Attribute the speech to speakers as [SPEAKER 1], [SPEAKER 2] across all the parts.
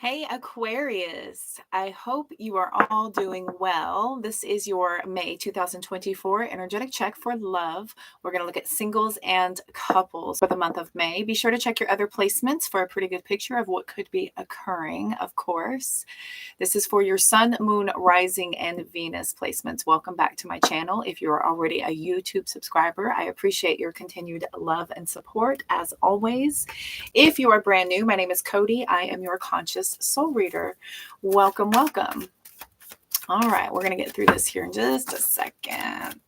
[SPEAKER 1] Hey Aquarius, I hope you are all doing well. This is your May 2024 energetic check for love. We're going to look at singles and couples for the month of May. Be sure to check your other placements for a pretty good picture of what could be occurring, of course. This is for your Sun, Moon, Rising, and Venus placements. Welcome back to my channel. If you are already a YouTube subscriber, I appreciate your continued love and support as always. If you are brand new, my name is Cody. I am your conscious soul reader. Welcome, welcome. All right, we're going to get through this here in just a second.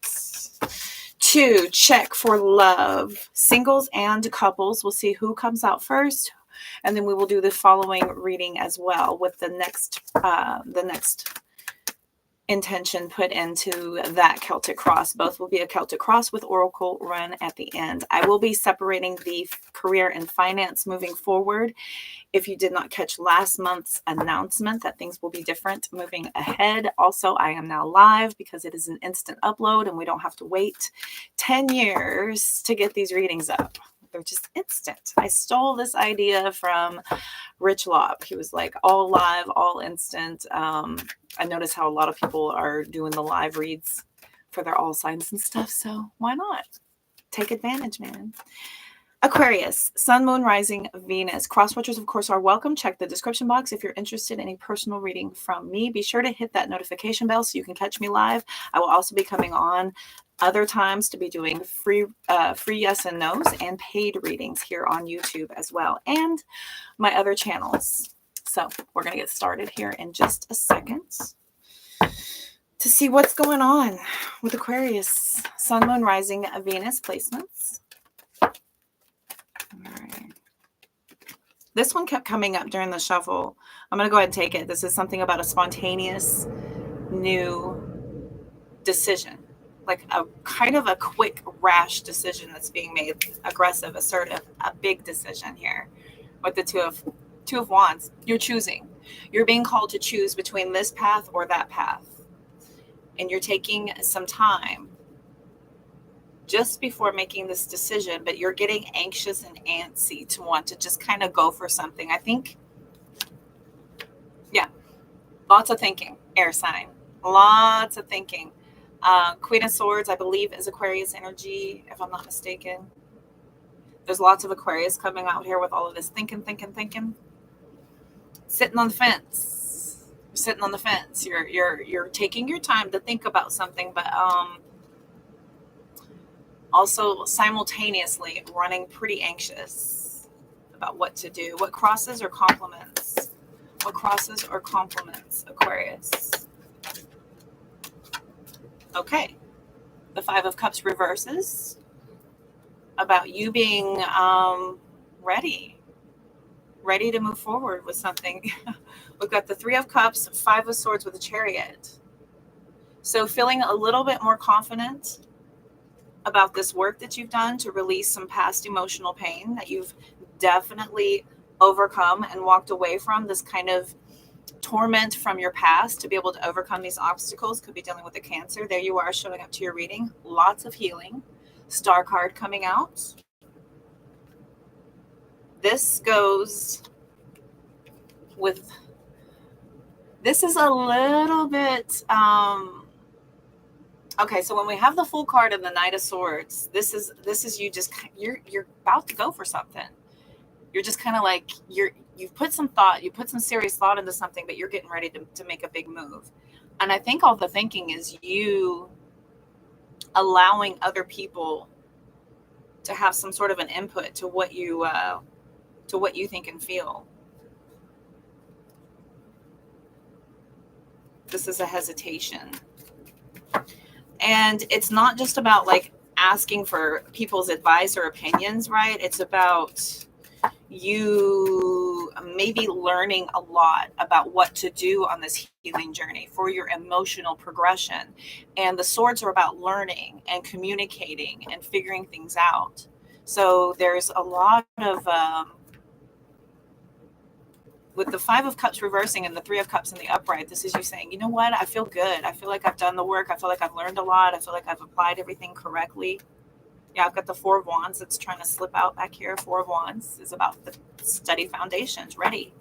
[SPEAKER 1] To check for love, singles and couples. We'll see who comes out first, and then we will do the following reading as well with the next intention put into that Celtic cross. Both will be a Celtic cross with oracle run at the end. I will be separating the career and finance moving forward. If you did not catch last month's announcement that things will be different moving ahead. Also, I am now live because it is an instant upload and we don't have to wait 10 years to get these readings up. They're just instant. I stole this idea from Rich Lobb. He was like all live, all instant. I notice how a lot of people are doing the live reads for their all signs and stuff. So why not? Take advantage, man. Aquarius, Sun, Moon, Rising, Venus. Cross-watchers, of course, are welcome. Check the description box if you're interested in a personal reading from me. Be sure to hit that notification bell so you can catch me live. I will also be coming on other times to be doing free yes and no's and paid readings here on YouTube as well, and my other channels. So we're going to get started here in just a second to see what's going on with Aquarius, Sun, Moon, Rising, Venus placements. All right. This one kept coming up during the shuffle. I'm going to go ahead and take it. This is something about a spontaneous new decision, like a kind of a quick, rash decision that's being made, aggressive, assertive, a big decision here with the Two of Wands. You're choosing. You're being called to choose between this path or that path. And you're taking some time just before making this decision, but you're getting anxious and antsy to want to just kind of go for something. I think, yeah, lots of thinking, air sign, lots of thinking. Queen of Swords, I believe, is Aquarius energy, if I'm not mistaken. There's lots of Aquarius coming out here with all of this thinking. Sitting on the fence. You're sitting on the fence. You're taking your time to think about something, but also simultaneously running pretty anxious about what to do. What crosses or complements? What crosses or complements, Aquarius? Okay. The Five of Cups reverses about you being ready to move forward with something. We've got the Three of Cups, Five of Swords with a Chariot. So feeling a little bit more confident about this work that you've done to release some past emotional pain that you've definitely overcome and walked away from, this kind of torment from your past, to be able to overcome these obstacles. Could be dealing with a Cancer. There you are, showing up to your reading. Lots of healing. Star card coming out. This goes with, this is a little bit okay, so when we have the full card of the Knight of Swords, this is you just, you're about to go for something. You're just kind of like, you've put some thought, you put some serious thought into something, but you're getting ready to make a big move. And I think all the thinking is you allowing other people to have some sort of an input to what you think and feel. This is a hesitation. And it's not just about like asking for people's advice or opinions, right? It's about you maybe learning a lot about what to do on this healing journey for your emotional progression. And the swords are about learning and communicating and figuring things out. So there's a lot of with the Five of Cups reversing and the Three of Cups in the upright, this is you saying, you know what? I feel good. I feel like I've done the work. I feel like I've learned a lot. I feel like I've applied everything correctly. Yeah, I've got the Four of Wands that's trying to slip out back here. Four of Wands is about the steady foundations, ready.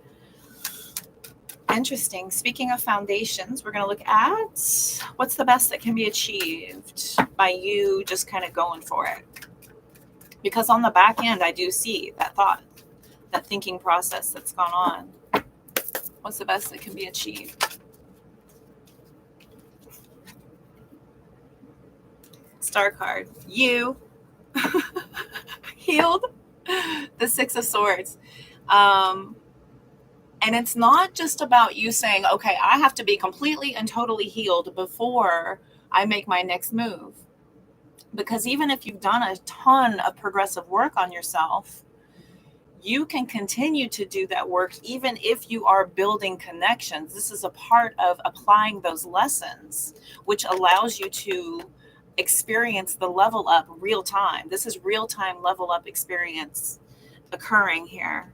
[SPEAKER 1] interesting. Speaking of foundations, we're going to look at what's the best that can be achieved by you just kind of going for it. Because on the back end, I do see that thought, that thinking process that's gone on. What's the best that can be achieved? Star card. You. Healed. The Six of Swords. And it's not just about you saying, okay, I have to be completely and totally healed before I make my next move. Because even if you've done a ton of progressive work on yourself, you can continue to do that work even if you are building connections. This is a part of applying those lessons, which allows you to experience the level up real time. This is real time level up experience occurring here.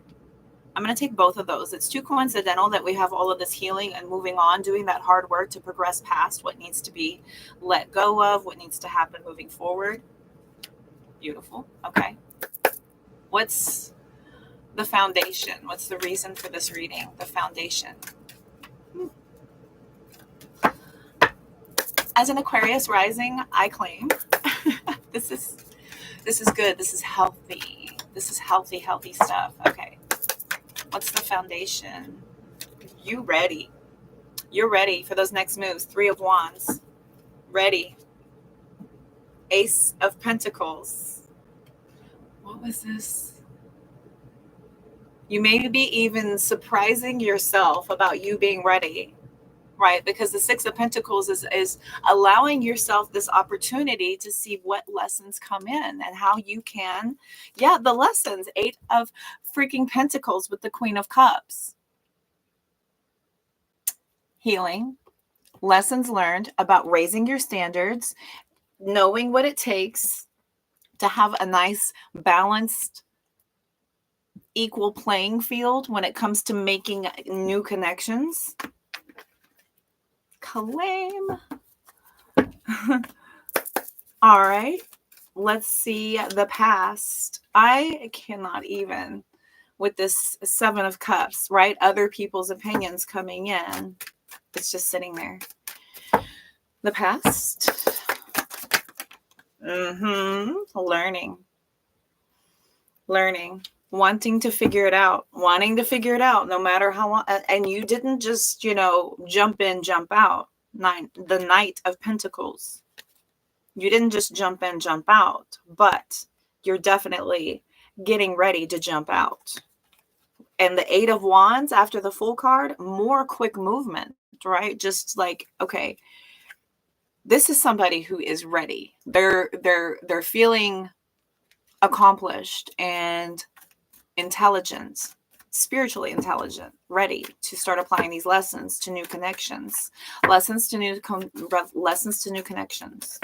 [SPEAKER 1] I'm going to take both of those. It's too coincidental that we have all of this healing and moving on, doing that hard work to progress past what needs to be let go of, what needs to happen moving forward. Beautiful. Okay. What's the foundation? What's the reason for this reading? The foundation. As an Aquarius rising, I claim this is good. This is healthy. This is healthy stuff. Okay. What's the foundation? You ready? You're ready for those next moves. 3 of Wands. Ready. Ace of Pentacles. What was this? You may be even surprising yourself about you being ready, right? Because the Six of Pentacles is allowing yourself this opportunity to see what lessons come in and how you can, the lessons. 8 of freaking Pentacles with the Queen of Cups. Healing, lessons learned about raising your standards, knowing what it takes to have a nice, balanced, equal playing field when it comes to making new connections. Claim. All right. Let's see the past. I cannot even with this 7 of Cups, right? Other people's opinions coming in. It's just sitting there. The past. Learning. Wanting to figure it out. No matter how long. And you didn't just, jump in, jump out. The Knight of Pentacles. You didn't just jump in, jump out. But you're definitely getting ready to jump out. And the 8 of Wands after the Fool card, more quick movement, right? Just like, okay, this is somebody who is ready. They're feeling accomplished and intelligent, spiritually intelligent, ready to start applying these lessons to new connections, lessons to new connections.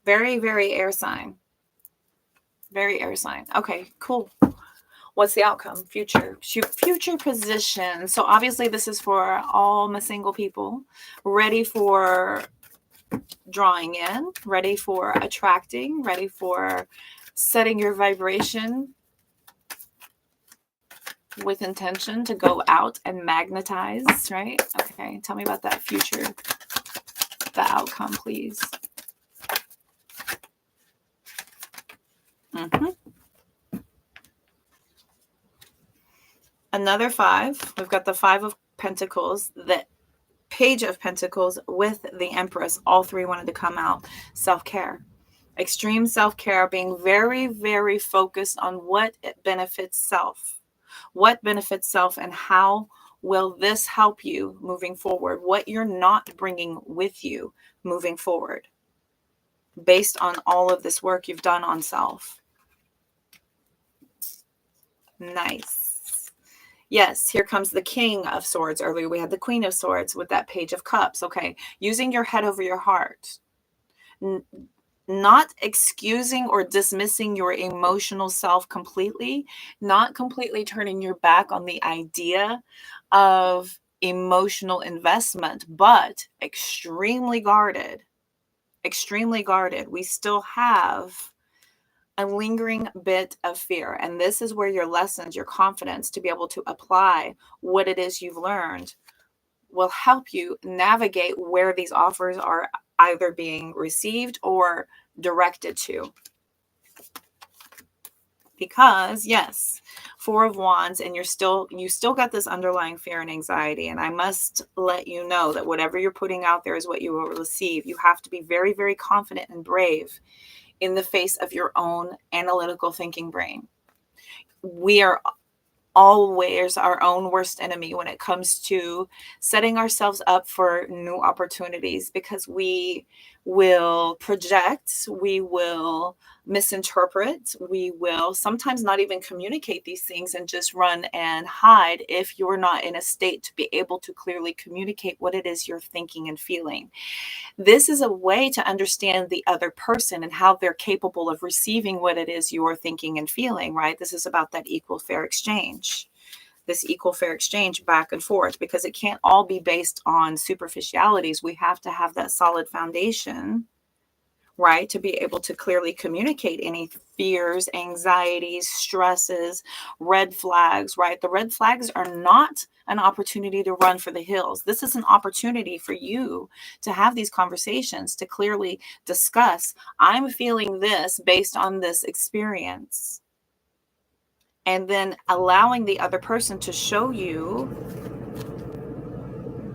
[SPEAKER 1] Very, very air sign. Very air sign. Okay, cool. What's the outcome? Future position. So obviously this is for all my single people, ready for drawing in, ready for attracting, ready for setting your vibration with intention to go out and magnetize, right? Okay, tell me about that future, the outcome, please. Another 5. We've got the 5 of Pentacles, the Page of Pentacles with the Empress. All 3 wanted to come out. Self-care. Extreme self-care, being very, very focused on what it benefits self. What benefits self and how will this help you moving forward? What you're not bringing with you moving forward based on all of this work you've done on self. Nice. Yes, here comes the King of Swords. Earlier we had the Queen of Swords with that Page of Cups. Okay, using your head over your heart. Not excusing or dismissing your emotional self completely. Not completely turning your back on the idea of emotional investment, but extremely guarded. Extremely guarded. We still have a lingering bit of fear. And this is where your lessons, your confidence to be able to apply what it is you've learned will help you navigate where these offers are either being received or directed to. Because yes, Four of Wands, and you still got this underlying fear and anxiety. And I must let you know that whatever you're putting out there is what you will receive. You have to be very, very confident and brave in the face of your own analytical thinking brain. We are always our own worst enemy when it comes to setting ourselves up for new opportunities, because we will project, we will misinterpret, we will sometimes not even communicate these things and just run and hide if you're not in a state to be able to clearly communicate what it is you're thinking and feeling. This is a way to understand the other person and how they're capable of receiving what it is you're thinking and feeling, right? This is about that equal fair exchange, this equal fair exchange back and forth, because it can't all be based on superficialities. We have to have that solid foundation, right, to be able to clearly communicate any fears, anxieties, stresses, red flags, right? The red flags are not an opportunity to run for the hills. This is an opportunity for you to have these conversations, to clearly discuss, I'm feeling this based on this experience. And then allowing the other person to show you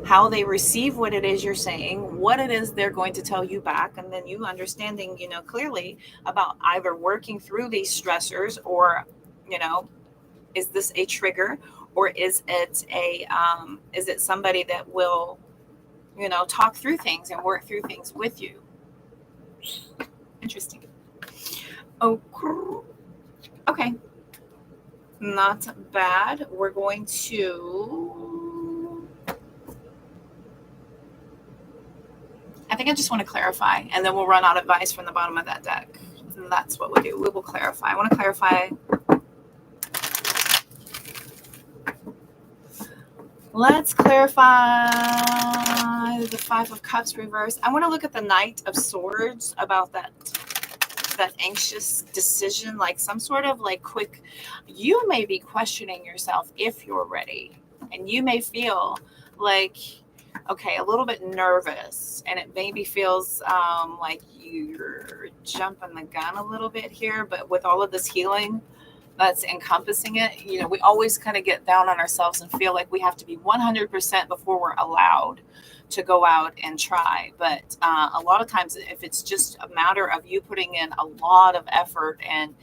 [SPEAKER 1] how they receive what it is you're saying, what it is they're going to tell you back, and then you understanding, clearly about either working through these stressors, or, is this a trigger, or is it somebody that will, talk through things and work through things with you. Interesting. Oh, okay. Not bad. We're going to, I think I just want to clarify, and then we'll run out advice from the bottom of that deck. And that's what we do. We will clarify. I want to clarify. Let's clarify the Five of Cups reversed. I want to look at the Knight of Swords, about that anxious decision, like some sort of like quick, you may be questioning yourself if you're ready, and you may feel like, okay, a little bit nervous, and it maybe feels like you're jumping the gun a little bit here, but with all of this healing that's encompassing it, we always kind of get down on ourselves and feel like we have to be 100% before we're allowed to go out and try. But a lot of times, if it's just a matter of you putting in a lot of effort and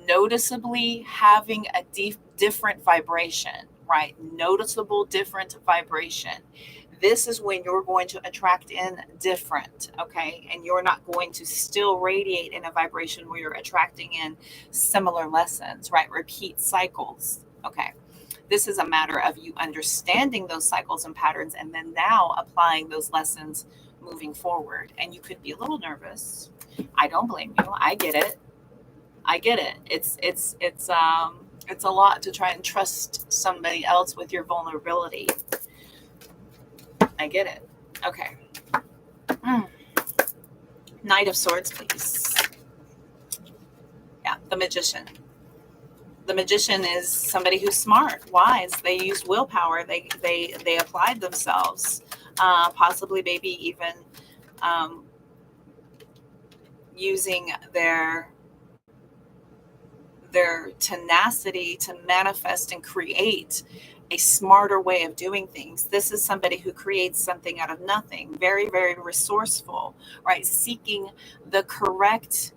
[SPEAKER 1] noticeably having a different vibration, right? Noticeable different vibration. This is when you're going to attract in different, okay? And you're not going to still radiate in a vibration where you're attracting in similar lessons, right? Repeat cycles, okay? This is a matter of you understanding those cycles and patterns, and then now applying those lessons moving forward. And you could be a little nervous. I don't blame you. I get it. It's a lot to try and trust somebody else with your vulnerability. I get it. Okay. Knight of Swords, please. Yeah, the Magician. The Magician is somebody who's smart, wise. They used willpower. They applied themselves. Possibly, maybe even using their tenacity to manifest and create a smarter way of doing things. This is somebody who creates something out of nothing. Very, very resourceful, right? Seeking the correct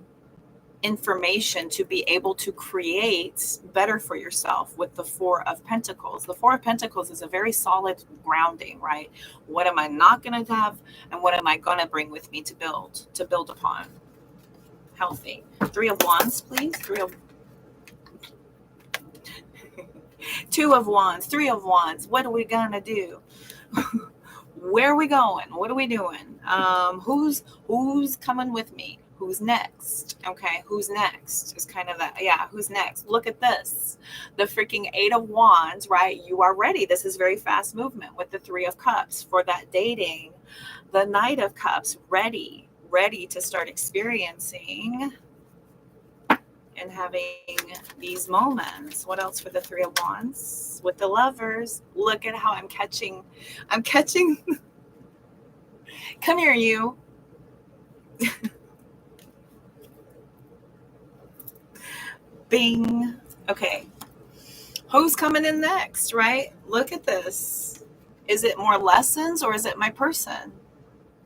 [SPEAKER 1] information to be able to create better for yourself with the Four of Pentacles. The Four of Pentacles is a very solid grounding, right? What am I not going to have, and what am I going to bring with me to build upon? Healthy. Three of Wands, please. Two of Wands, Three of Wands. What are we gonna do? Where are we going? What are we doing? Who's coming with me? Who's next? Okay, who's next? Is kind of that. Yeah, who's next? Look at this. The freaking Eight of Wands, right? You are ready. This is very fast movement with the Three of Cups for that dating. The Knight of Cups, ready to start experiencing and having these moments. What else for the Three of Wands? With the Lovers. Look at how I'm catching. Come here, you. Bing. Okay. Who's coming in next, right? Look at this. Is it more lessons or is it my person?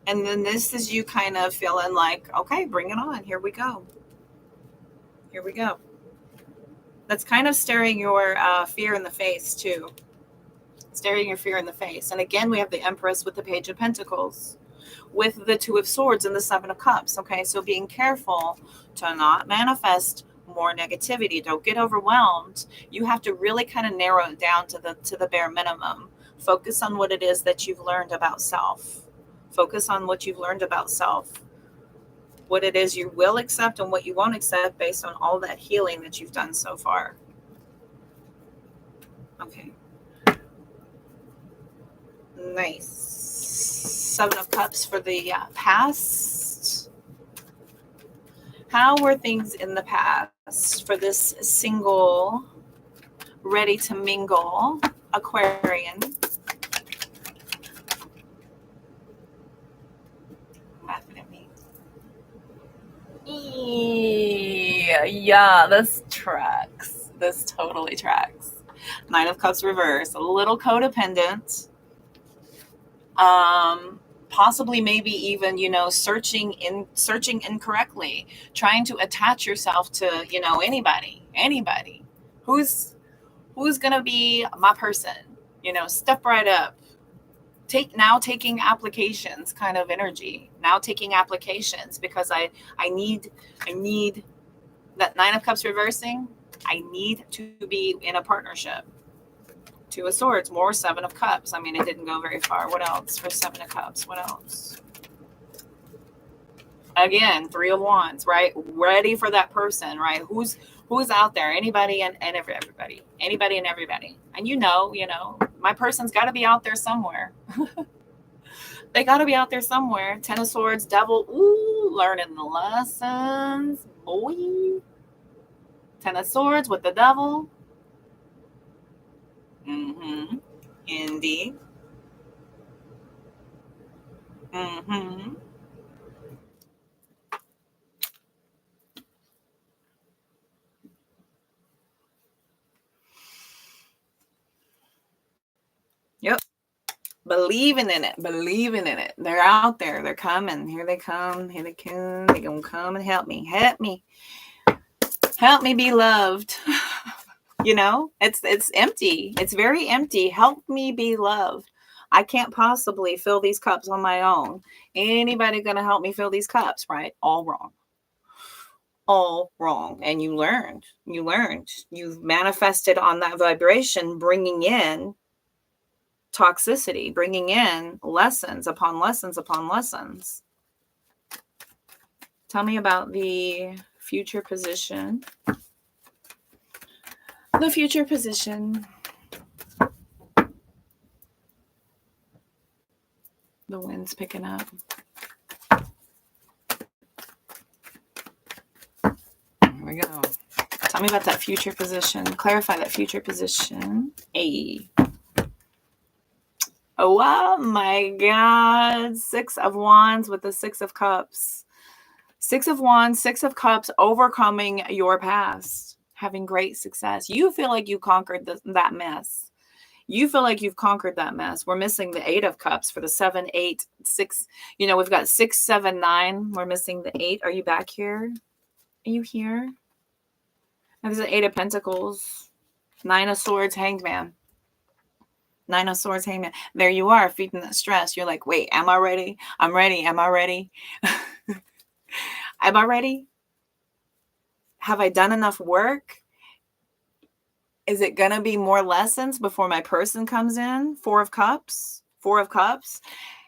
[SPEAKER 1] And then this is you kind of feeling like, okay, bring it on. Here we go. Here we go. That's kind of staring your fear in the face, too. Staring your fear in the face. And again, we have the Empress with the Page of Pentacles, with the Two of Swords and the Seven of Cups. Okay, so being careful to not manifest more negativity. Don't get overwhelmed. You have to really kind of narrow it down to the bare minimum. Focus on what it is that you've learned about self. Focus on what you've learned about self. What it is you will accept and what you won't accept based on all that healing that you've done so far. Okay. Nice. Seven of Cups for the past. How were things in the past for this single, ready to mingle Aquarian? Laughing at me. Yeah, this tracks. This totally tracks. Nine of Cups reverse. A little codependent. Possibly maybe even, searching incorrectly, trying to attach yourself to, anybody who's going to be my person, step right up, taking applications kind of energy, taking applications because I need that Nine of Cups reversing. I need to be in a partnership. Two of Swords, more Seven of Cups. I mean, it didn't go very far. What else for Seven of Cups? What else? Again, Three of Wands, right? Ready for that person, right? Who's out there? Anybody and everybody. Anybody and everybody. And my person's got to be out there somewhere. They got to be out there somewhere. Ten of Swords, Devil. Ooh, learning the lessons, boy. Ten of Swords with the Devil. Mm-hmm. Indeed. Mm-hmm. Yep. Believing in it. They're out there. They're coming. Here they come. They're going to come and help me. Help me be loved. It's empty. It's very empty. Help me be loved. I can't possibly fill these cups on my own. Anybody going to help me fill these cups, right? All wrong. And you learned. You've manifested on that vibration, bringing in toxicity, bringing in lessons upon lessons upon lessons. Tell me about the future position. The future position. The wind's picking up. Here we go. Tell me about that future position. Clarify that future position. Oh my God. Six of Wands with the Six of Cups. Six of Wands, Six of Cups, overcoming your past, having great success. You feel like you conquered that mess. You feel like you've conquered that mess. We're missing the Eight of Cups for the 7, 8, 6. We've got 6, 7, 9. We're missing the 8. Are you back here? Are you here? And there's the Eight of Pentacles. Nine of Swords, Hanged Man. Nine of Swords, Hanged Man. There you are, feeding that stress. You're like, wait, am I ready? I'm ready. Am I ready? Am I ready? Have I done enough work? Is it going to be more lessons before my person comes in? Four of Cups.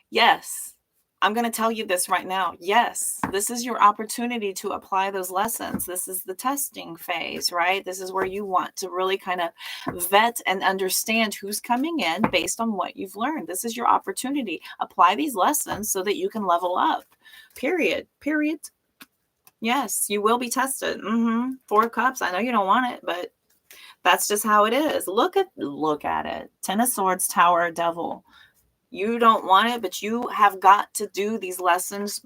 [SPEAKER 1] Yes. I'm going to tell you this right now. Yes. This is your opportunity to apply those lessons. This is the testing phase, right? This is where you want to really kind of vet and understand who's coming in based on what you've learned. This is your opportunity. Apply these lessons so that you can level up. Period. Yes, you will be tested. 4 cups. I know you don't want it, but that's just how it is. Look at it. 10 of Swords, Tower, Devil. You don't want it, but you have got to do these lessons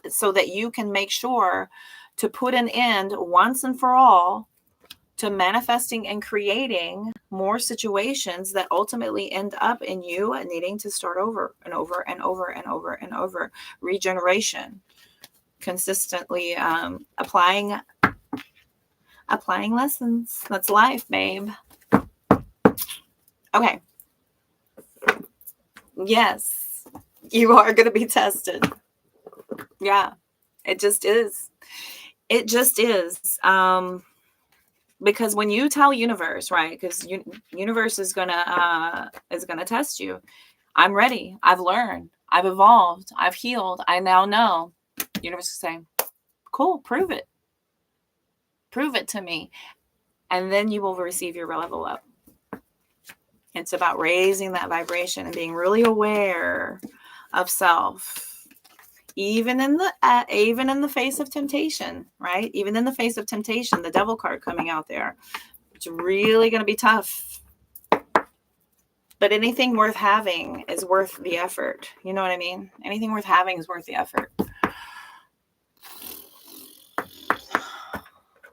[SPEAKER 1] so that you can make sure to put an end once and for all to manifesting and creating more situations that ultimately end up in you needing to start over and over and over and over and over. Regeneration. Consistently applying lessons. That's life, babe. Okay. Yes, you are going to be tested. Yeah, it just is. It just is. Because when you tell universe, right? Because universe is gonna test you. I'm ready. I've learned. I've evolved. I've healed. I now know. Universe is saying, "Cool, prove it. Prove it to me," and then you will receive your level up. It's about raising that vibration and being really aware of self, even in the face of temptation, right? Even in the face of temptation, the devil card coming out there, it's really going to be tough. But anything worth having is worth the effort. You know what I mean? Anything worth having is worth the effort.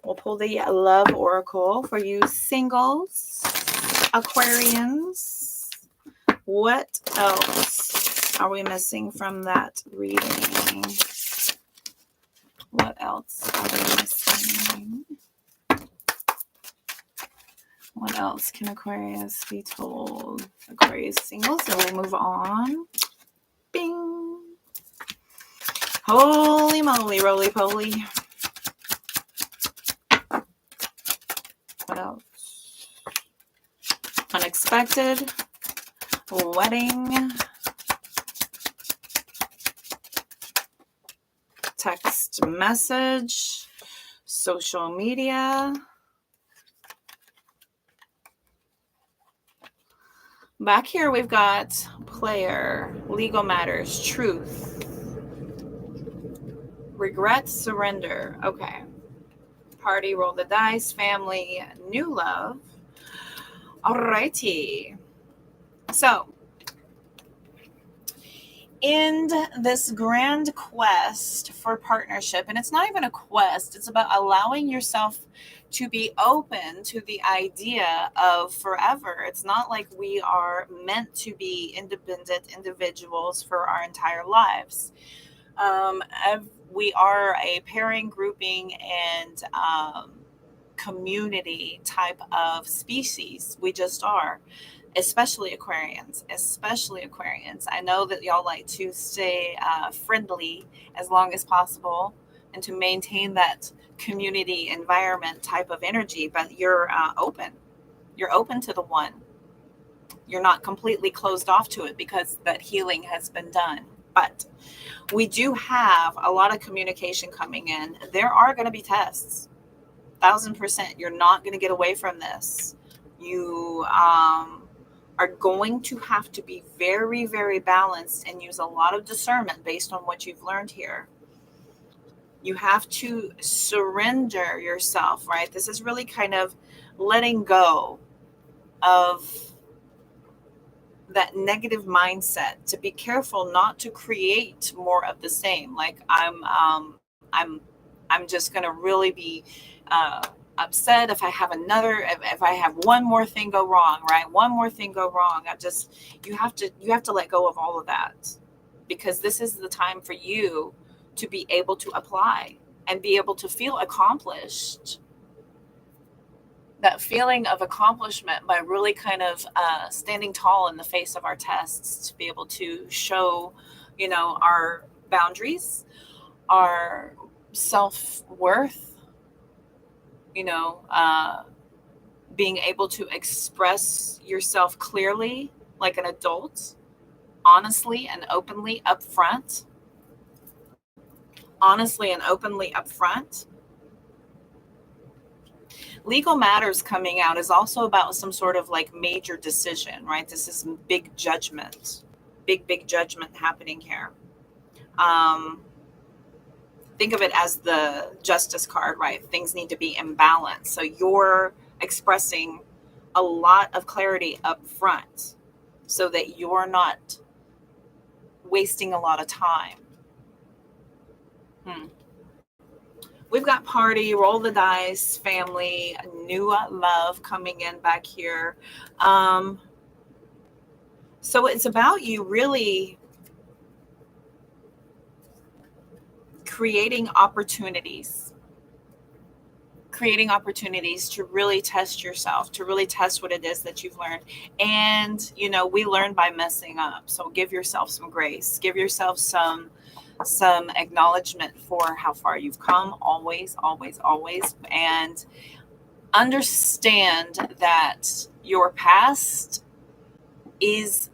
[SPEAKER 1] We'll pull the Love Oracle for you singles, Aquarians. What else are we missing from that reading? What else are we missing? What else can Aquarius be told? Aquarius singles, so we'll move on. Bing. Holy moly, roly poly. What else? Unexpected. Wedding. Text message. Social media. Back here we've got player, legal matters, truth, regret, surrender. Okay. Party, roll the dice, family, new love. Alrighty. So, in this grand quest for partnership, and it's not even a quest, it's about allowing yourself to be open to the idea of forever. It's not like we are meant to be independent individuals for our entire lives. We are a pairing, grouping, and community type of species. We just are. Especially Aquarians. I know that y'all like to stay friendly as long as possible and to maintain that community environment type of energy, but you're open. You're open to the one. You're not completely closed off to it because that healing has been done. But we do have a lot of communication coming in. There are going to be tests. 1000%. You're not going to get away from this. You are going to have to be very, very balanced and use a lot of discernment based on what you've learned here. You have to surrender yourself, right? This is really kind of letting go of that negative mindset, to be careful not to create more of the same. Like I'm just going to really be upset if I have if I have one more thing go wrong, right? One more thing go wrong. You have to let go of all of that, because this is the time for you to be able to apply and be able to feel accomplished. That feeling of accomplishment by really kind of standing tall in the face of our tests, to be able to show, our boundaries, our self-worth, being able to express yourself clearly like an adult, honestly and openly up front. Legal matters coming out is also about some sort of like major decision, right? This is big judgment, big judgment happening here. think of it as the Justice card, right? Things need to be in balance. So you're expressing a lot of clarity up front so that you're not wasting a lot of time. We've got party, roll the dice, family, new love coming in back here. So it's about you really creating opportunities to really test yourself, to really test what it is that you've learned. And, you know, we learn by messing up. So give yourself some grace, give yourself some acknowledgement for how far you've come, always, and understand that your past is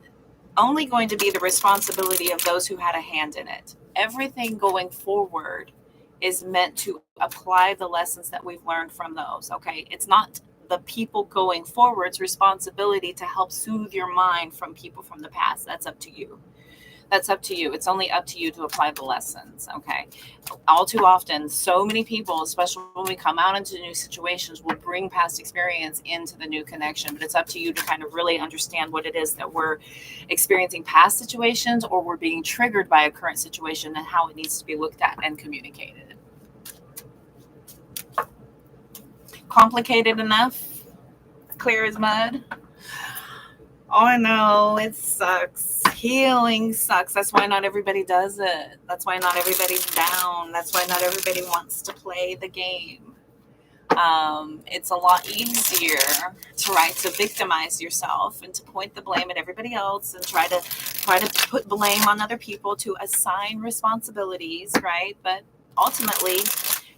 [SPEAKER 1] only going to be the responsibility of those who had a hand in it. Everything going forward is meant to apply the lessons that we've learned from those. Okay. It's not the people going forward's responsibility to help soothe your mind from people from the past. That's up to you. It's only up to you to apply the lessons. Okay. All too often, so many people, especially when we come out into new situations, will bring past experience into the new connection. But it's up to you to kind of really understand what it is that we're experiencing past situations, or we're being triggered by a current situation, and how it needs to be looked at and communicated. Complicated enough? Clear as mud? Oh, I know, it sucks. Healing sucks. That's why not everybody does it. That's why not everybody's down. That's why not everybody wants to play the game. It's a lot easier to victimize yourself and to point the blame at everybody else and try to put blame on other people, to assign responsibilities, right? But ultimately,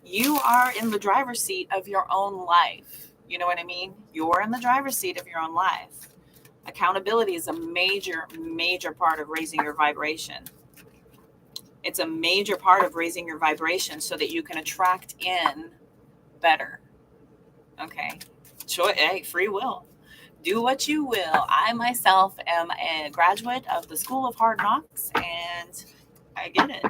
[SPEAKER 1] you are in the driver's seat of your own life. You know what I mean? You're in the driver's seat of your own life. Accountability is a major part of raising your vibration. It's a major part of raising your vibration so that you can attract in better. Okay. Hey, free will. Do what you will. I myself am a graduate of the School of Hard Knocks, and I get it.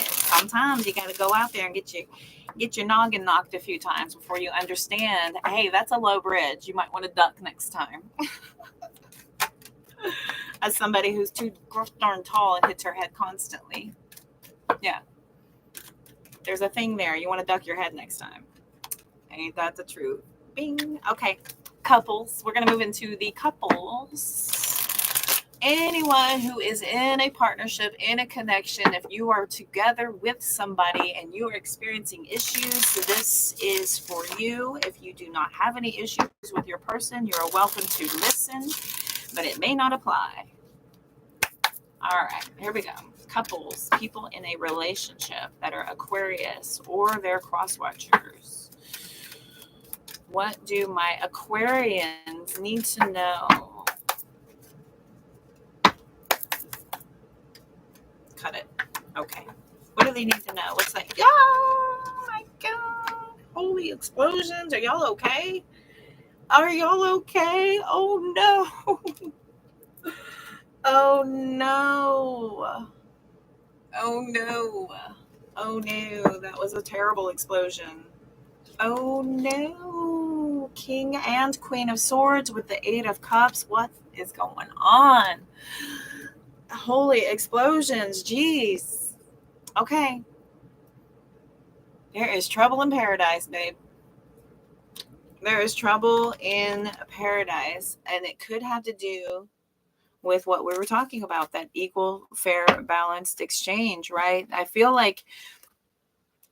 [SPEAKER 1] Sometimes you got to go out there and get your noggin knocked a few times before you understand, hey, that's a low bridge. You might want to duck next time. As somebody who's too darn tall and hits her head constantly. Yeah. There's a thing there. You want to duck your head next time. Ain't that the truth? Bing. Okay. Couples. We're going to move into the couples. Anyone who is in a partnership, in a connection, if you are together with somebody and you are experiencing issues, this is for you. If you do not have any issues with your person, you're welcome to listen, but it may not apply. All right, here we go. Couples, people in a relationship that are Aquarius or their cross-watchers. What do my Aquarians need to know? Cut it. Okay. What do they need to know? What's like, oh my God. Holy explosions. Are y'all okay? Are y'all okay? Oh no. Oh no. Oh no. Oh no. That was a terrible explosion. Oh no. King and Queen of Swords with the Eight of Cups. What is going on? Holy explosions. Jeez. Okay. There is trouble in paradise, babe. There is trouble in paradise. And it could have to do with what we were talking about, that equal, fair, balanced exchange, right? I feel like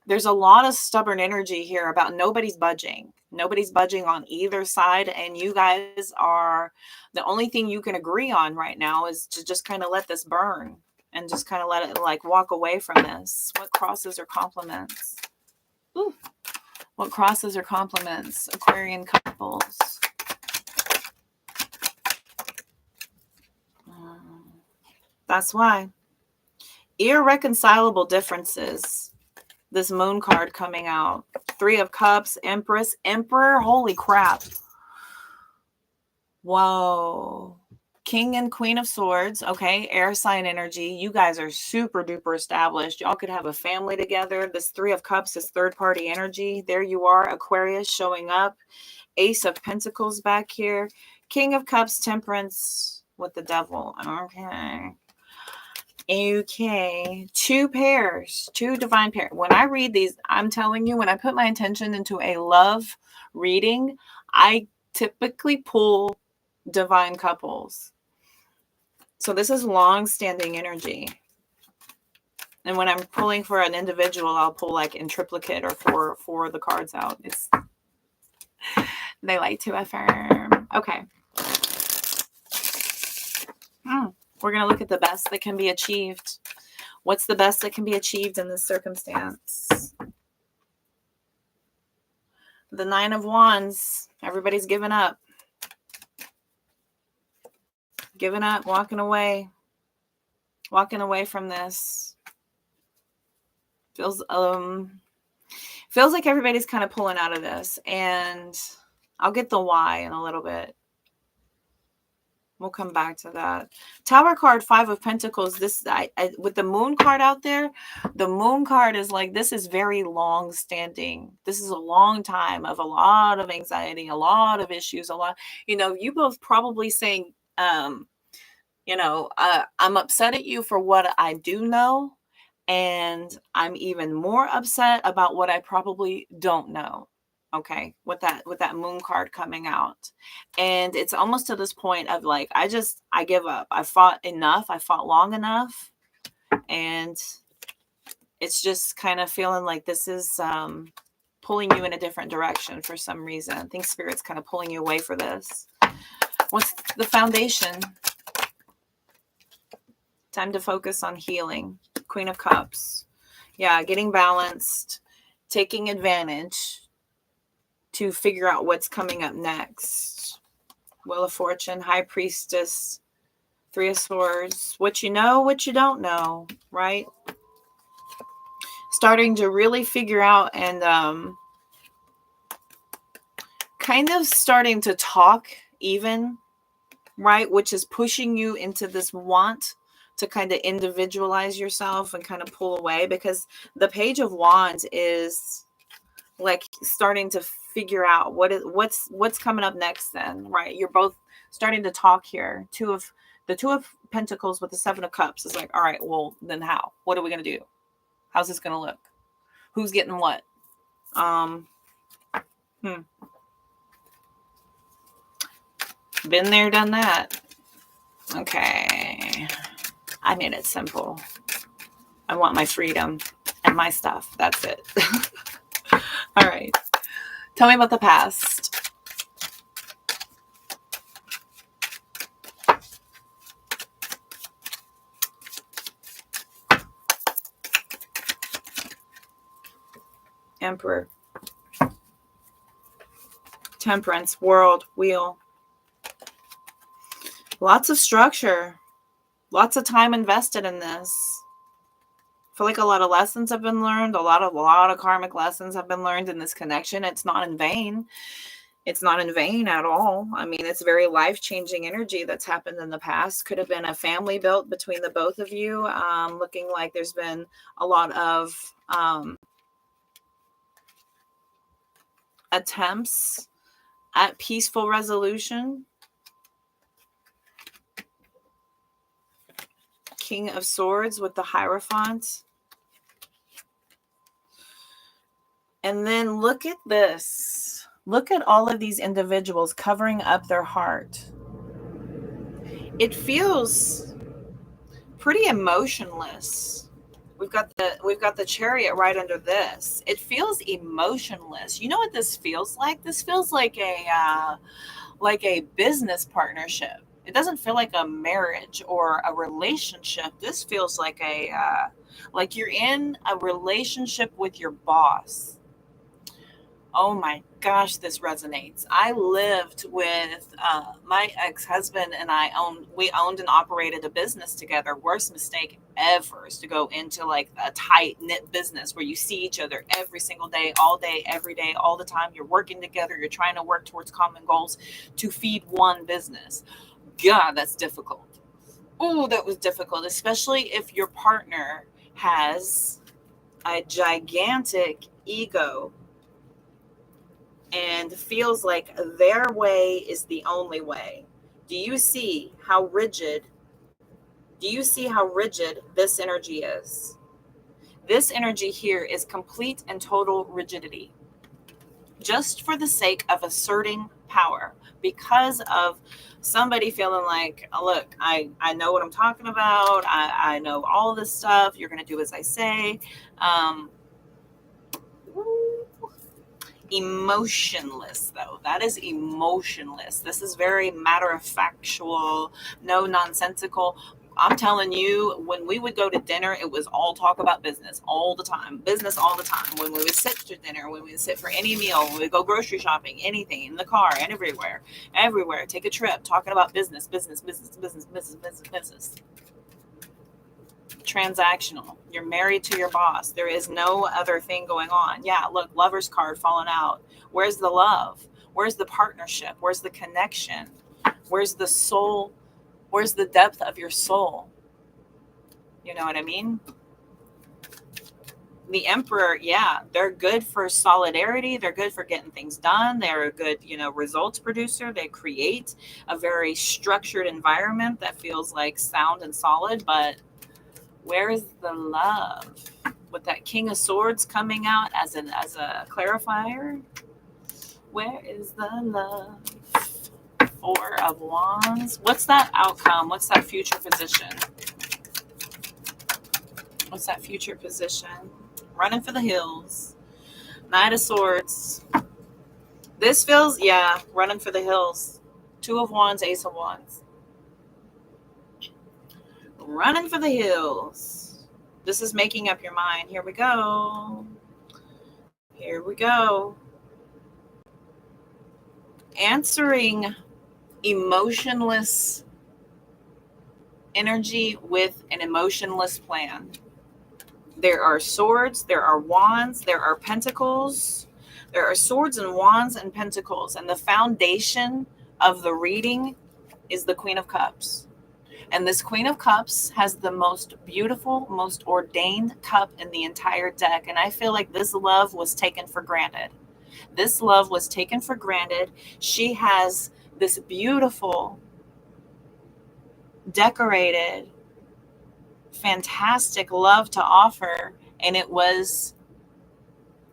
[SPEAKER 1] there's a lot of stubborn energy here about nobody's budging. Nobody's budging on either side. And you guys are, the only thing you can agree on right now is to just kind of let this burn and just kind of let it like walk away from this. What crosses or compliments? Ooh. What crosses or compliments, Aquarian couples? That's why. Irreconcilable differences. This moon card coming out. Three of Cups, Empress, Emperor. Holy crap. Whoa. King and Queen of Swords, okay, air sign energy. You guys are super duper established. Y'all could have a family together. This Three of Cups is third party energy. There you are, Aquarius showing up. Ace of Pentacles back here. King of Cups, Temperance with the Devil. Okay. Two pairs, two divine pairs. When I read these, I'm telling you, when I put my intention into a love reading, I typically pull divine couples. So this is long-standing energy. And when I'm pulling for an individual, I'll pull like in triplicate or four of the cards out. They like to affirm. Okay. We're going to look at the best that can be achieved. What's the best that can be achieved in this circumstance? The Nine of Wands. Everybody's given up. Giving up, walking away from this. Feels like everybody's kind of pulling out of this, and I'll get the why in a little bit. We'll come back to that. Tower card, Five of Pentacles. This with the Moon card out there, the Moon card is like, this is very long standing. This is a long time of a lot of anxiety, a lot of issues, you both probably saying, I'm upset at you for what I do know, and I'm even more upset about what I probably don't know. Okay, with that Moon card coming out. And it's almost to this point of like, I give up. I fought enough. I fought long enough. And it's just kind of feeling like this is pulling you in a different direction for some reason. I think Spirit's kind of pulling you away for this. What's the foundation? Time to focus on healing. Queen of Cups. Yeah, getting balanced, taking advantage to figure out what's coming up next. Wheel of Fortune, High Priestess, Three of Swords. What you know, what you don't know, right? Starting to really figure out and kind of starting to talk even, right? Which is pushing you into this want to kind of individualize yourself and kind of pull away, because the Page of Wands is like starting to figure out what's coming up next then, right? You're both starting to talk here. The Two of Pentacles with the Seven of Cups is like, all right, well, then how? What are we going to do? How's this going to look? Who's getting what? Been there, done that. Okay. I made it simple. I want my freedom and my stuff. That's it. All right. Tell me about the past. Emperor. Temperance. World. Wheel. Lots of structure. Lots of time invested in this. I feel like a lot of lessons have been learned. A lot of karmic lessons have been learned in this connection. It's not in vain. It's not in vain at all. I mean, it's very life-changing energy that's happened in the past. Could have been a family built between the both of you. Looking like there's been a lot of attempts at peaceful resolution. King of Swords with the Hierophant. And then look at this. Look at all of these individuals covering up their heart. It feels pretty emotionless. We've got the Chariot right under this. It feels emotionless. You know what this feels like? This feels like a business partnership. It doesn't feel like a marriage or a relationship. This feels like like you're in a relationship with your boss. Oh my gosh, this resonates. I lived with my ex-husband, and we owned and operated a business together. Worst mistake ever is to go into like a tight knit business where you see each other every single day, every day, all the time. You're working together. You're trying to work towards common goals to feed one business. God, that's difficult. Oh, that was difficult, especially if your partner has a gigantic ego and feels like their way is the only way. Do you see how rigid? Do you see how rigid this energy is? This energy here is complete and total rigidity, just for the sake of asserting power, because of somebody feeling like, oh, look, I know what I'm talking about. I know all this stuff. You're going to do as I say. Emotionless, though. That is emotionless. This is very matter of factual, no nonsensical. I'm telling you, when we would go to dinner, it was all talk about business all the time. Business all the time. When we would sit to dinner, when we would sit for any meal, when we would go grocery shopping, anything, in the car, and everywhere, take a trip, talking about business. Transactional. You're married to your boss. There is no other thing going on. Yeah, look, lover's card falling out. Where's the love? Where's the partnership? Where's the connection? Where's the soul? Where's the depth of your soul? You know what I mean? The Emperor, yeah, they're good for solidarity. They're good for getting things done. They're a good, results producer. They create a very structured environment that feels like sound and solid. But where is the love? With that King of Swords coming out as a clarifier, where is the love? Four of Wands. What's that outcome? What's that future position? What's that future position? Running for the hills. Knight of Swords. This feels, yeah, running for the hills. Two of Wands, Ace of Wands. Running for the hills. This is making up your mind. Here we go. Here we go. Answering emotionless energy with an emotionless plan. There are swords, there are wands, there are pentacles. There are swords and wands and pentacles. And the foundation of the reading is the Queen of Cups. And this Queen of Cups has the most beautiful, most ordained cup in the entire deck. And I feel like this love was taken for granted. This love was taken for granted. She has this beautiful, decorated, fantastic love to offer, and it was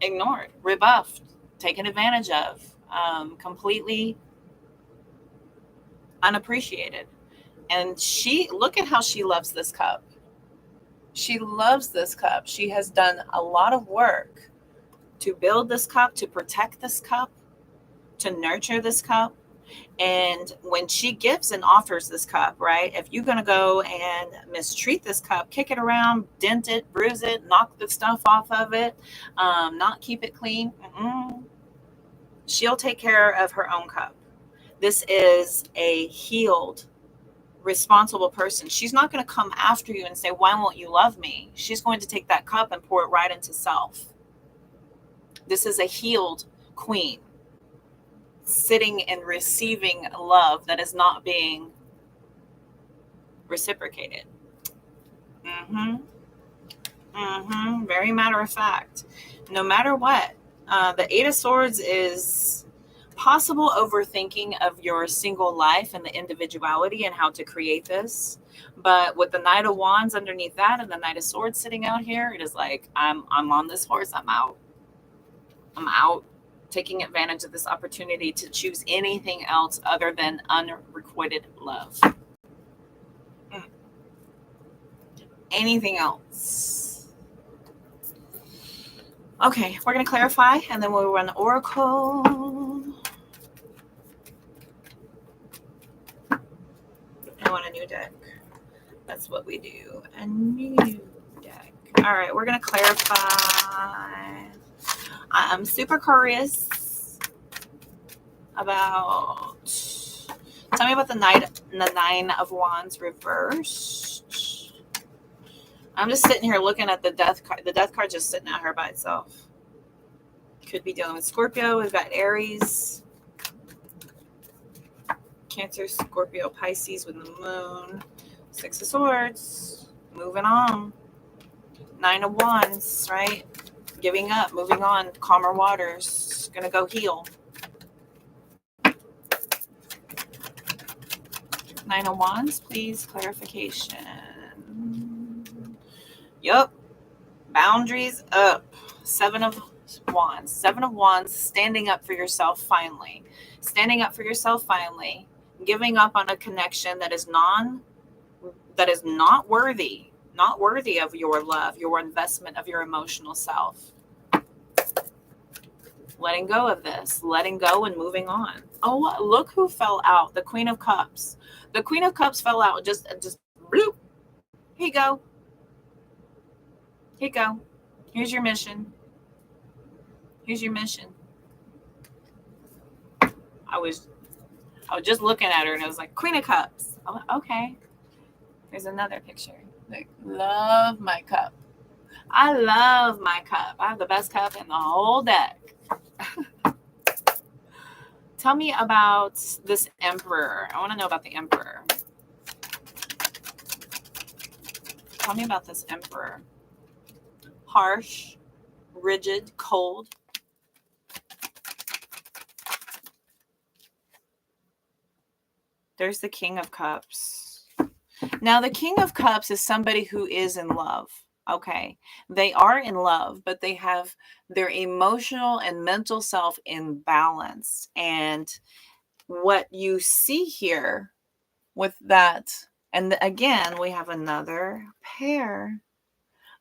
[SPEAKER 1] ignored, rebuffed, taken advantage of, completely unappreciated. And look at how she loves this cup. She loves this cup. She has done a lot of work to build this cup, to protect this cup, to nurture this cup. And when she gives and offers this cup, right, if you're going to go and mistreat this cup, kick it around, dent it, bruise it, knock the stuff off of it, not keep it clean, she'll take care of her own cup. This is a healed, responsible person. She's not going to come after you and say, why won't you love me? She's going to take that cup and pour it right into self. This is a healed queen, sitting and receiving love that is not being reciprocated. Very matter of fact. No matter what, the Eight of Swords is possible overthinking of your single life and the individuality and how to create this. But with the Knight of Wands underneath that and the Knight of Swords sitting out here, it is like, I'm on this horse. I'm out. Taking advantage of this opportunity to choose anything else other than unrequited love. Anything else? Okay, we're going to clarify, and then we'll run the oracle. I want a new deck. That's what we do. A new deck. All right, we're going to clarify. I'm super curious about. Tell me about the Nine of Wands reversed. I'm just sitting here looking at the Death card. The Death card just sitting out here by itself. Could be dealing with Scorpio. We've got Aries, Cancer, Scorpio, Pisces with the moon. 6 of Swords. Moving on. 9 of Wands, right? Giving up, moving on. Calmer waters. Gonna go heal. 9 of Wands, please. Clarification. Yup. Boundaries up. 7 of Wands. 7 of Wands, standing up for yourself finally. Standing up for yourself finally. Giving up on a connection that is not worthy. Not worthy of your love, your investment of your emotional self. Letting go of this. Letting go and moving on. Oh, look who fell out. The Queen of Cups. The Queen of Cups fell out. Just bloop. Here you go. Here you go. Here's your mission. Here's your mission. I was just looking at her and it was like, Queen of Cups. Oh, okay. There's another picture. Like, love my cup. I love my cup. I have the best cup in the whole deck. Tell me about this Emperor. I want to know about the Emperor. Tell me about this Emperor. Harsh, rigid, cold. There's the King of Cups. Now, the King of Cups is somebody who is in love. Okay. They are in love, but they have their emotional and mental self imbalanced. And what you see here with that, and again, we have another pair,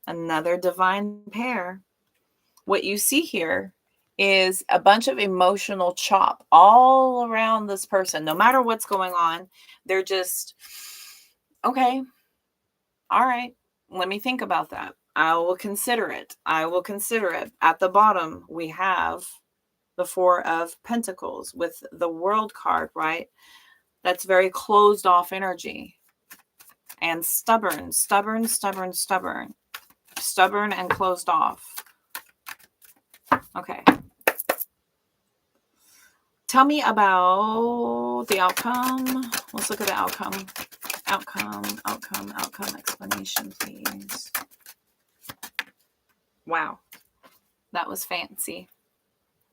[SPEAKER 1] another divine pair. What you see here is a bunch of emotional chop all around this person. No matter what's going on, they're just, okay, all right, let me think about that. I will consider it. I will consider it. At the bottom, we have the 4 of Pentacles with the World card, right? That's very closed off energy. And stubborn, stubborn, stubborn, stubborn. Stubborn and closed off. Okay. Tell me about the outcome. Let's look at the outcome. Outcome explanation, please. Wow. That was fancy.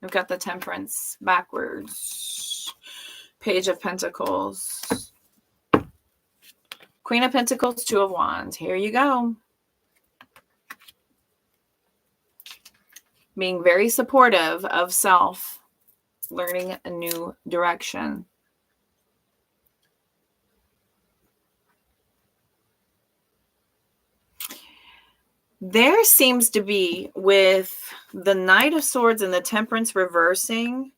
[SPEAKER 1] We've got the Temperance backwards. Page of Pentacles. Queen of Pentacles, 2 of Wands. Here you go. Being very supportive of self. Learning a new direction. There seems to be, with the Knight of Swords and the Temperance reversing,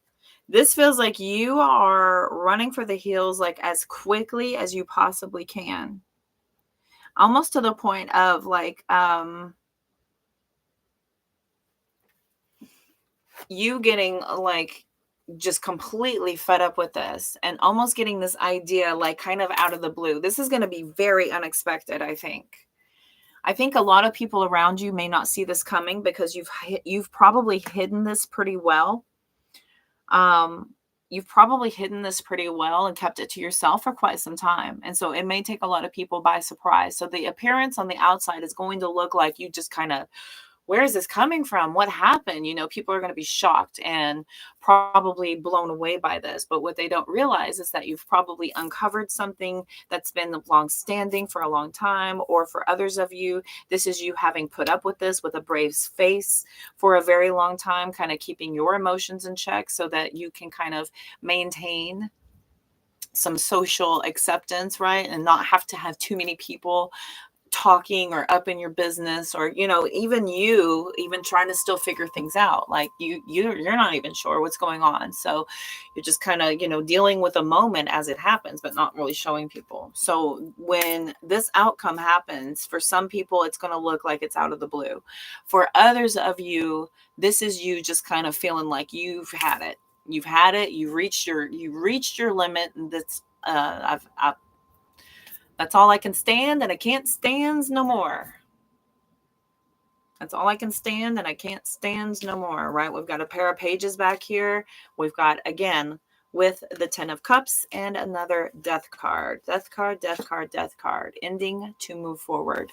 [SPEAKER 1] this feels like you are running for the hills like as quickly as you possibly can. Almost to the point of like you getting like just completely fed up with this and almost getting this idea like kind of out of the blue. This is going to be very unexpected, I think. I think a lot of people around you may not see this coming because you've probably hidden this pretty well. You've probably hidden this pretty well and kept it to yourself for quite some time. And so it may take a lot of people by surprise. So the appearance on the outside is going to look like you just kind of, where is this coming from? What happened? You know, people are going to be shocked and probably blown away by this. But what they don't realize is that you've probably uncovered something that's been long-standing for a long time. Or for others of you, this is you having put up with this with a brave face for a very long time, kind of keeping your emotions in check so that you can kind of maintain some social acceptance, right? And not have to have too many people talking or up in your business, or even trying to still figure things out, like you're not even sure what's going on, so you're just kind of dealing with a moment as it happens but not really showing people. So when this outcome happens, for some people it's going to look like it's out of the blue. For others of you, this is you just kind of feeling like you've had it, you've reached your limit, and that's all I can stand, and I can't stand no more. That's all I can stand, and I can't stand no more, right? We've got a pair of pages back here. We've got, again, with the 10 of Cups and another Death card. Death card, Death card, Death card. Ending to move forward.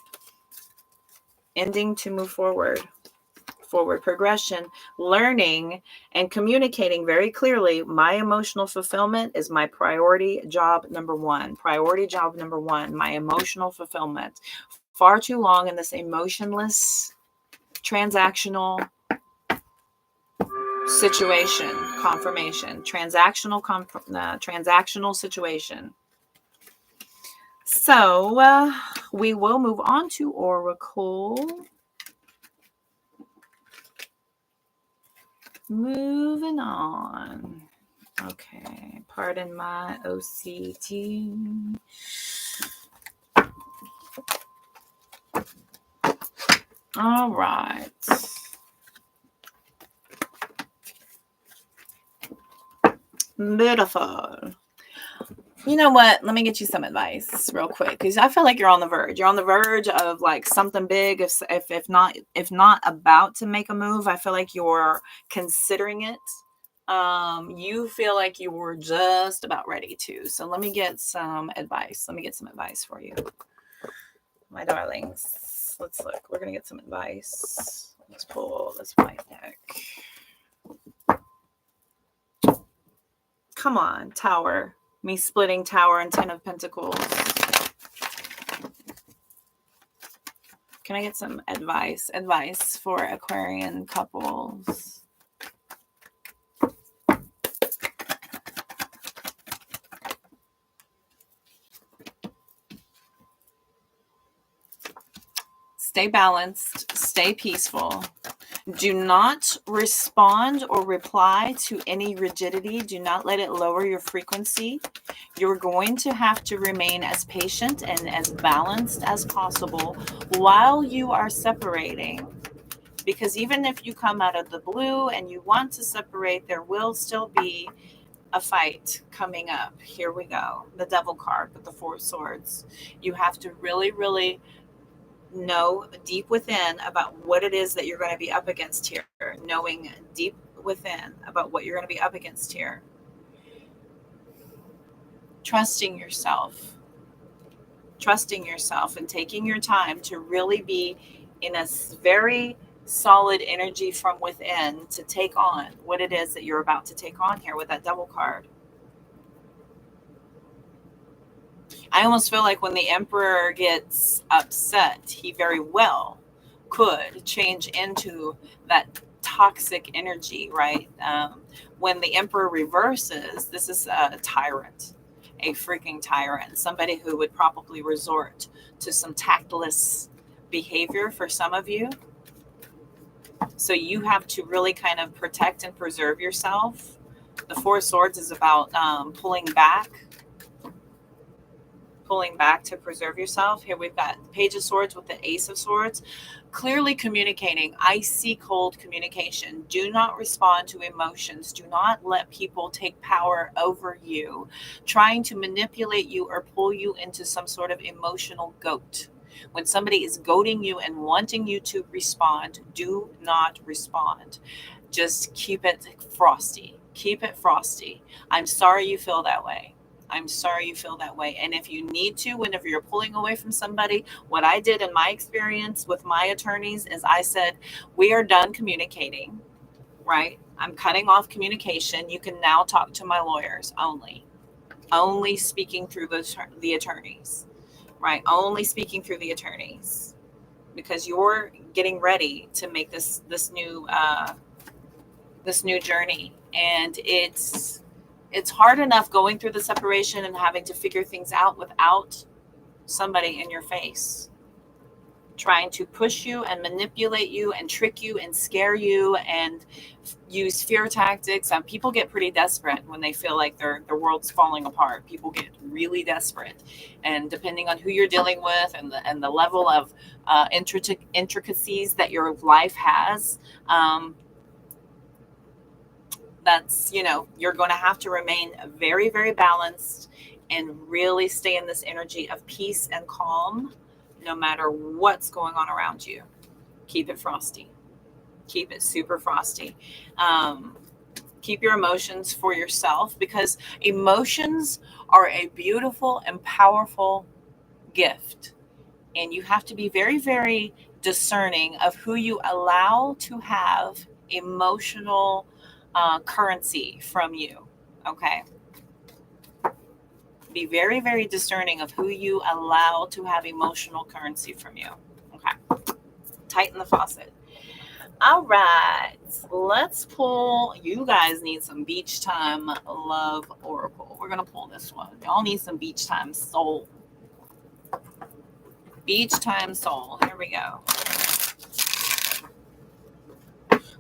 [SPEAKER 1] Ending to move forward. Forward progression. Learning and communicating very clearly. My emotional fulfillment is my priority job number one. Priority job number one. My emotional fulfillment. Far too long in this emotionless, transactional situation, confirmation, transactional situation. So we will move on to Oracle. Moving on. Okay, pardon my OCT. All right. Beautiful. You know what? Let me get you some advice real quick, because I feel like you're on the verge. You're on the verge of like something big. If not about to make a move, I feel like you're considering it. You feel like you were just about ready to. So let me get some advice. Let me get some advice for you, my darlings. Let's look. We're gonna get some advice. Let's pull this white deck. Come on, Tower. Me splitting Tower and 10 of Pentacles. Can I get some advice? Advice for Aquarian couples. Stay balanced. Stay peaceful. Do not respond or reply to any rigidity. Do not let it lower your frequency. You're going to have to remain as patient and as balanced as possible while you are separating. Because even if you come out of the blue and you want to separate, there will still be a fight coming up. Here we go. The Devil card with the 4 swords. You have to really, really know deep within about what it is that you're going to be up against here. Knowing deep within about what you're going to be up against here. Trusting yourself and taking your time to really be in a very solid energy from within to take on what it is that you're about to take on here with that Devil card. I almost feel like when the Emperor gets upset, he very well could change into that toxic energy, right? When the Emperor reverses, this is a tyrant, a freaking tyrant, somebody who would probably resort to some tactless behavior for some of you. So you have to really kind of protect and preserve yourself. The 4 swords is about pulling back to preserve yourself. Here we've got Page of Swords with the Ace of Swords. Clearly communicating, icy cold communication. Do not respond to emotions. Do not let people take power over you, trying to manipulate you or pull you into some sort of emotional goat. When somebody is goading you and wanting you to respond, do not respond. Just keep it frosty. Keep it frosty. I'm sorry you feel that way. I'm sorry you feel that way. And if you need to, whenever you're pulling away from somebody, what I did in my experience with my attorneys is I said, we are done communicating, right? I'm cutting off communication. You can now talk to my lawyers only speaking through the attorneys, right? Only speaking through the attorneys, because you're getting ready to make this new journey. And it's hard enough going through the separation and having to figure things out without somebody in your face trying to push you and manipulate you and trick you and scare you and use fear tactics. And people get pretty desperate when they feel like their world's falling apart. People get really desperate, and depending on who you're dealing with and the level of intricacies that your life has, that's, you're going to have to remain very, very balanced and really stay in this energy of peace and calm, no matter what's going on around you. Keep it frosty. Keep it super frosty. Keep your emotions for yourself, because emotions are a beautiful and powerful gift. And you have to be very, very discerning of who you allow to have emotional currency from you. Okay. Be very, very discerning of who you allow to have emotional currency from you. Okay. Tighten the faucet. All right. Let's pull. You guys need some beach time love oracle. We're going to pull this one. Y'all need some beach time soul. Beach time soul. Here we go.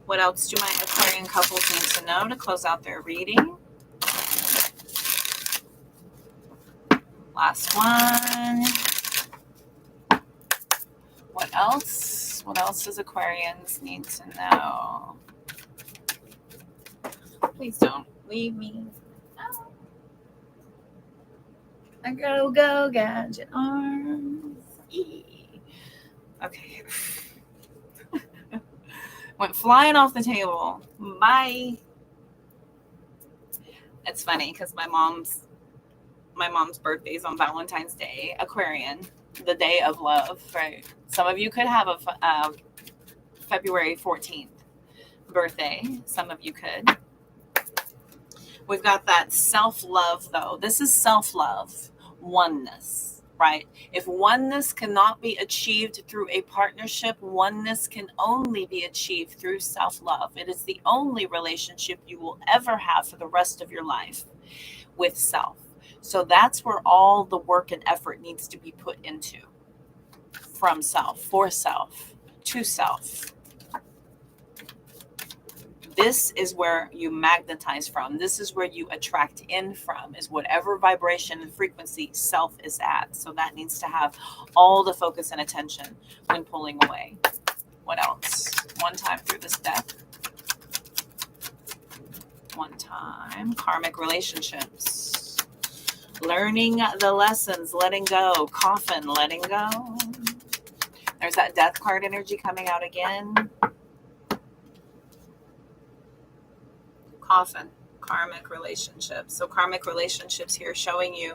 [SPEAKER 1] What else do my Aquarian couples need to know to close out their reading? Last one. What else? What else does Aquarians need to know? Please don't leave me. No. I go, gadget arms. Okay. Went flying off the table. Bye. It's funny because my mom's birthday is on Valentine's Day, Aquarian, the day of love, right? Some of you could have a February 14th birthday. Some of you could. We've got that self-love, though. This is self-love, oneness, right? If oneness cannot be achieved through a partnership, oneness can only be achieved through self-love. It is the only relationship you will ever have for the rest of your life with self. So that's where all the work and effort needs to be put into. From self, for self, to self. This is where you magnetize from. This is where you attract in from, is whatever vibration and frequency self is at. So that needs to have all the focus and attention when pulling away. What else? One time through this deck. One time. Karmic relationships. Learning the lessons, letting go. Coffin, letting go. There's that death card energy coming out again. Coffin, karmic relationships. So karmic relationships here showing you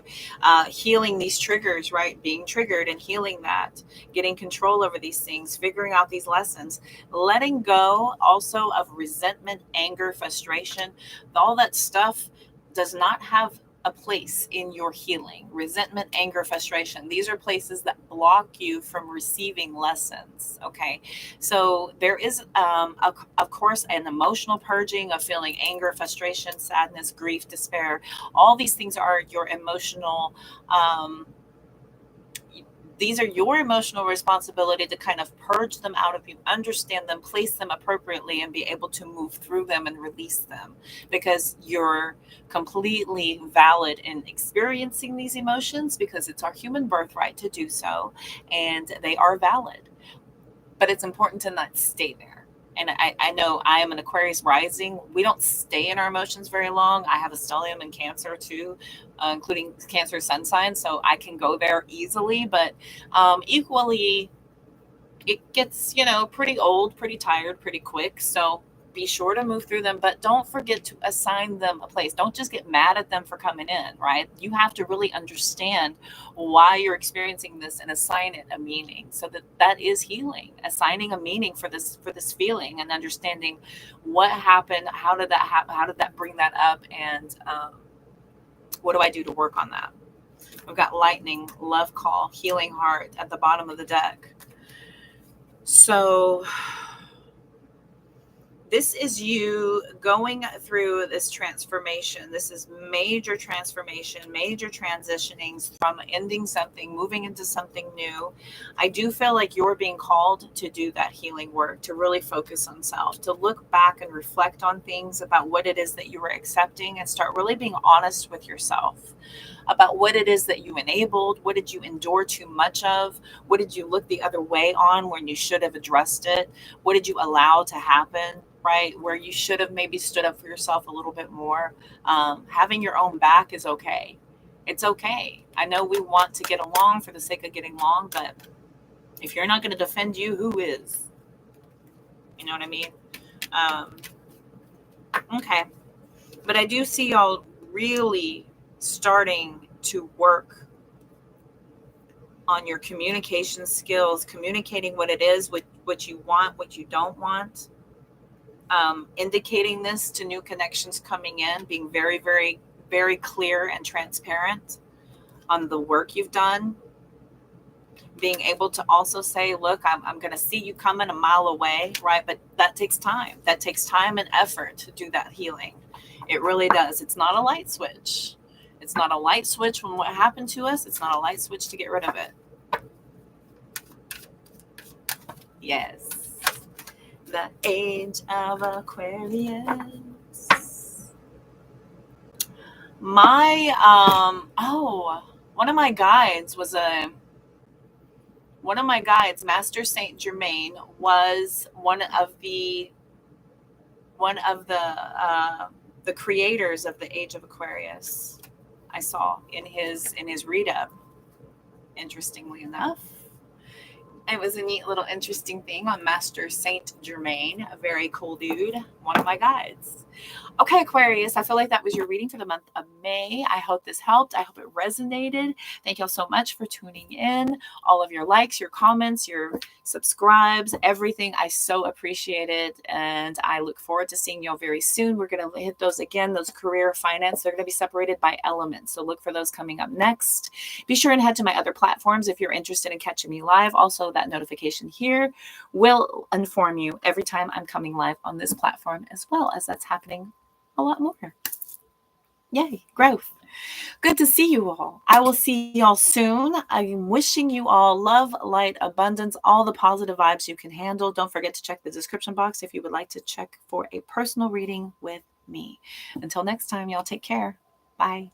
[SPEAKER 1] healing these triggers, right? Being triggered and healing that, getting control over these things, figuring out these lessons, letting go also of resentment, anger, frustration. All that stuff does not have a place in your healing. Resentment, anger, frustration. These are places that block you from receiving lessons. Okay. So there is, of course, an emotional purging of feeling anger, frustration, sadness, grief, despair. All these things are your emotional, these are your emotional responsibility to kind of purge them out of you, understand them, place them appropriately, and be able to move through them and release them, because you're completely valid in experiencing these emotions, because it's our human birthright to do so, and they are valid. But it's important to not stay there. And I know I am an Aquarius rising. We don't stay in our emotions very long. I have a stellium in Cancer too, including Cancer sun sign. So I can go there easily, but equally, it gets, pretty old, pretty tired, pretty quick. So be sure to move through them, but don't forget to assign them a place. Don't just get mad at them for coming in, right? You have to really understand why you're experiencing this and assign it a meaning. So that is healing, assigning a meaning for this feeling, and understanding what happened, how did that happen, how did that bring that up, and what do I do to work on that? We've got lightning, love call, healing heart at the bottom of the deck. So this is you going through this transformation. This is major transformation, major transitionings from ending something, moving into something new. I do feel like you're being called to do that healing work, to really focus on self, to look back and reflect on things about what it is that you were accepting, and start really being honest with yourself about what it is that you enabled. What did you endure too much of? What did you look the other way on when you should have addressed it? What did you allow to happen, right? Where you should have maybe stood up for yourself a little bit more. Having your own back is okay. It's okay. I know we want to get along for the sake of getting along, but if you're not going to defend you, who is? You know what I mean? Okay. But I do see y'all really starting to work on your communication skills, communicating what it is, what you want, what you don't want, indicating this to new connections coming in, being very, very, very clear and transparent on the work you've done, being able to also say, look, I'm going to see you coming a mile away, right? But that takes time. That takes time and effort to do that healing. It really does. It's not a light switch. It's not a light switch when what happened to us. It's not a light switch to get rid of it. Yes. The age of Aquarius. My, one of my guides, Master Saint Germain, was one of the creators of the age of Aquarius. I saw in his read up. Interestingly enough, it was a neat little interesting thing on Master Saint Germain. A very cool dude, one of my guides. Okay, Aquarius, I feel like that was your reading for the month of May. I hope this helped. I hope it resonated. Thank you all so much for tuning in. All of your likes, your comments, your subscribes, everything. I so appreciate it. And I look forward to seeing y'all very soon. We're going to hit those again, those career finance. They're going to be separated by elements. So look for those coming up next. Be sure and head to my other platforms if you're interested in catching me live. Also, that notification here will inform you every time I'm coming live on this platform, as well as that's happening a lot more. Yay, growth. Good to see you all. I will see y'all soon. I'm wishing you all love, light, abundance, all the positive vibes you can handle. Don't forget to check the description box if you would like to check for a personal reading with me. Until next time, y'all take care. Bye.